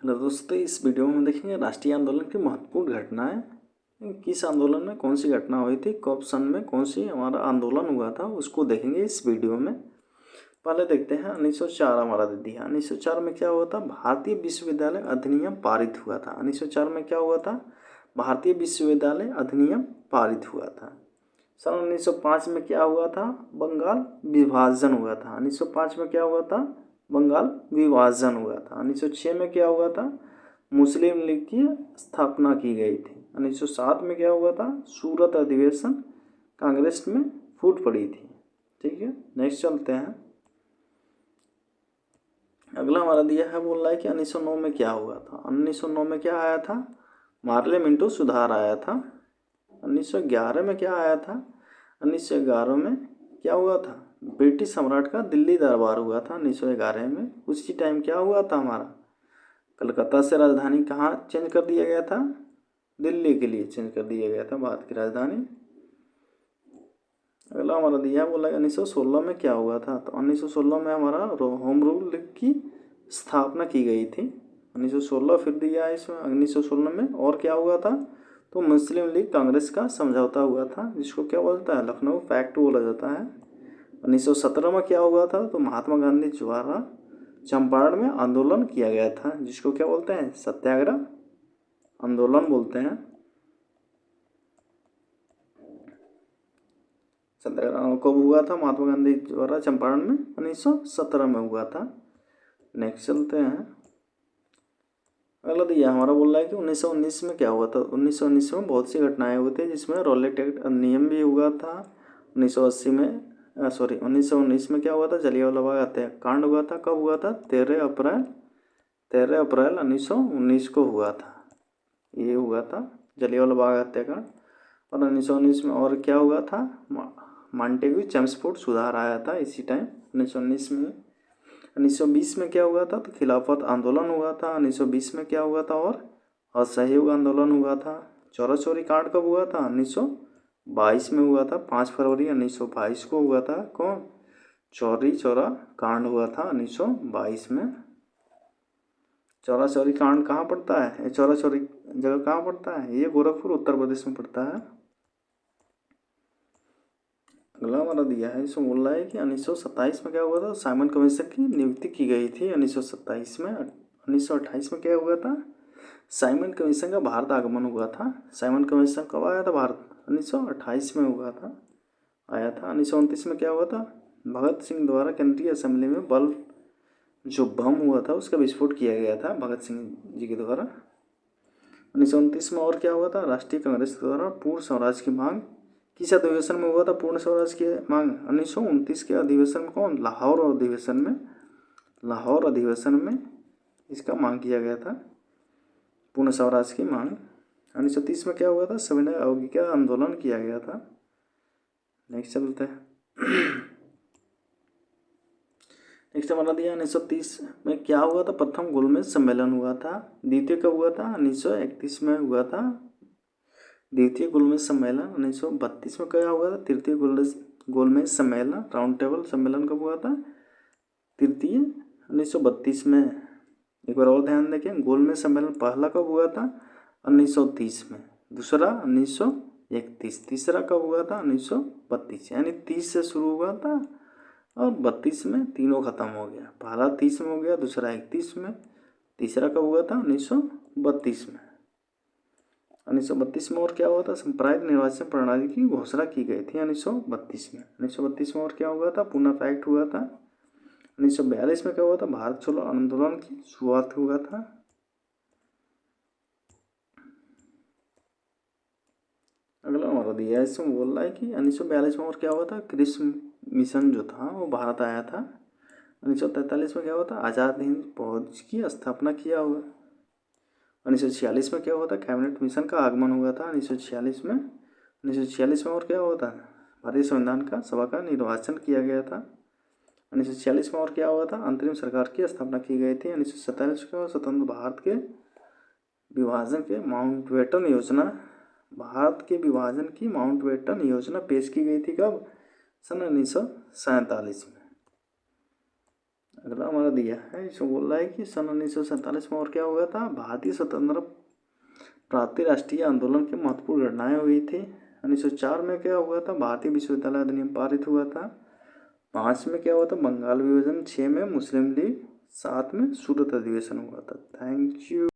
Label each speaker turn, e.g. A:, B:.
A: Hello दोस्तों, इस video में हम देखेंगे राष्ट्रीय आंदोलन की महत्वपूर्ण घटनाएं। किस आंदोलन में कौन सी घटना हुई थी, कब सन में कौन सी हमारा आंदोलन हुआ था, उसको देखेंगे इस वीडियो में। पहले देखते हैं 1904 हमारा दे दिया। 1904 में क्या हुआ था? भारतीय विश्वविद्यालय अधिनियम पारित हुआ था। 1904 में क्या हुआ था? भारतीय विश्वविद्यालय अधिनियम पारित हुआ था। सन 1905 में क्या हुआ था? बंगाल विभाजन हुआ था। 1905 में क्या हुआ था? बंगाल विभाजन हुआ था। 1906 में क्या हुआ था? मुस्लिम लीग की स्थापना की गई थी। 1907 में क्या हुआ था? सूरत अधिवेशन कांग्रेस में फूट पड़ी थी। ठीक है, नेक्स्ट चलते हैं। अगला हमारा दिया है, बोल रहा है कि 1909 में क्या हुआ था। 1909 में क्या आया था? पार्लियामेंटो सुधार आया था। 1911 में क्या आया था? 1911 में क्या हुआ था? ब्रिटिश सम्राट का दिल्ली दरबार हुआ था 1911 में। उसी टाइम क्या हुआ था? हमारा कलकत्ता से राजधानी कहाँ चेंज कर दिया गया था? दिल्ली के लिए चेंज कर दिया गया था भारत की राजधानी। अगला हमारा दिया, बोला 1916 में क्या हुआ था। तो 1916 में हमारा होम रूल की स्थापना की गई थी। 1916 फिर दिया है इसमें। 1916 में और क्या हुआ था? तो मुस्लिम लीग कांग्रेस का समझौता हुआ था, जिसको क्या बोलता है? लखनऊ पैक्ट बोला जाता है। 1917 में क्या हुआ था? तो महात्मा गांधी द्वारा चंपारण में आंदोलन किया गया था, जिसको क्या बोलते हैं? सत्याग्रह आंदोलन बोलते हैं। सत्याग्रह कब हुआ था? महात्मा गांधी द्वारा चंपारण में 1917 में हुआ था। नेक्स्ट चलते हैं। अगला दिया हमारा, बोल रहा है कि 1919 में क्या हुआ था। 1919 में बहुत सी घटनाएं हुई थी, जिसमें रॉलेट एक्ट अधिनियम भी हुआ था। 1980 में 1919 में क्या हुआ था? जलियांवाला बाग हत्याकांड हुआ था। कब हुआ था? 13 अप्रैल 1919 को हुआ था। ये हुआ था जलियांवाला बाग हत्याकांड। और 1919 में और क्या हुआ था? मॉन्टेग्यू चेम्सफोर्ड सुधार आया था इसी टाइम 1919 में। 1920 में क्या हुआ था? तो खिलाफत आंदोलन हुआ था 1920 में। क्या हुआ था? और असहयोग आंदोलन हुआ था। चौरा चौरी कांड कब हुआ था? 1922 में हुआ था। 5 फरवरी 1922 को हुआ था। कौन? चौरी चौरा कांड हुआ था 1922 में। चौरा चौरी कांड कहाँ पड़ता है? चौरा चौरी जगह कहाँ पड़ता है? ये गोरखपुर उत्तर प्रदेश में पड़ता है। अगला हमारा दिया है, इसमें बोल रहा है कि 1927 में क्या हुआ था? साइमन कमीशन की नियुक्ति की गई थी 1927 में। 1928 में क्या हुआ था? साइमन कमीशन का भारत आगमन हुआ था। साइमन कमीशन कब आया था भारत? 1928 में हुआ था, आया था। 1929 में क्या हुआ था? भगत सिंह द्वारा केंद्रीय असेंबली में बल्ब जो बम हुआ था उसका विस्फोट किया गया था भगत सिंह जी के द्वारा। 1929 में और क्या हुआ था? राष्ट्रीय कांग्रेस द्वारा पूर्ण स्वराज की मांग किस अधिवेशन में हुआ था? पूर्ण स्वराज की मांग 1929 के अधिवेशन में। कौन? लाहौर अधिवेशन में। लाहौर अधिवेशन में इसका मांग किया गया था, पूर्ण स्वराज की मांग। 1930 में क्या हुआ था? सविनय अवज्ञा आंदोलन किया गया था। नेक्स्ट चलते हैं। नेक्स्ट हमारा दिया 1930 में क्या हुआ था? प्रथम गोलमेज सम्मेलन हुआ था। द्वितीय कब हुआ था? 1931 में हुआ था द्वितीय गोलमेज सम्मेलन। 1932 में क्या हुआ था? तृतीय गोलमेज सम्मेलन। राउंड टेबल सम्मेलन कब हुआ था? तृतीय 1932 में। एक बार और ध्यान देखें, गोलमेज सम्मेलन पहला कब हुआ था? 1930 में। दूसरा 1931। तीसरा कब हुआ था? 1932। यानी 30 से शुरू हुआ था और 32 में तीनों खत्म हो गया। पहला 30 में हो गया, दूसरा 31 में, तीसरा कब हुआ था? 1932 में। 1932 में और क्या हुआ था? संप्रायिक निर्वाचन प्रणाली की घोषणा की गई थी 1932 में। 1932 में और क्या हुआ था? पूना पैक्ट हुआ था। 1942 में क्या हुआ था? भारत छोड़ो आंदोलन की शुरुआत हुआ था। अगला हमारा दिया है, इसमें बोल रहा है कि 1942 में और क्या हुआ था? कृष्ण मिशन जो था वो भारत आया था। 1943 में क्या हुआ था? आज़ाद हिंद फौज की स्थापना किया हुआ। 1946 में क्या हुआ था? कैबिनेट मिशन का आगमन हुआ था 1946 में। 1946 में और क्या हुआ था? भारतीय संविधान का सभा का निर्वाचन किया गया था। 1946 में और क्या हुआ था? अंतरिम सरकार की स्थापना की गई थी। 1947 को स्वतंत्र भारत के विभाजन के माउंटबेटन योजना, भारत के विभाजन की माउंटबेटन योजना पेश की गई थी। कब? सन 1947 में। अगला हमारा दिया है, इसमें बोल रहा है कि सन 1947 में और क्या हुआ था, भारतीय स्वतंत्र प्राप्ति राष्ट्रीय आंदोलन की महत्वपूर्ण घटनाएं हुई थी। 1904 में क्या हुआ था, भारतीय विश्वविद्यालय अधिनियम पारित हुआ था। 5 में क्या हुआ था, बंगाल विभाजन। 6 में मुस्लिम लीग। 7 में सूरत अधिवेशन हुआ था। Thank you.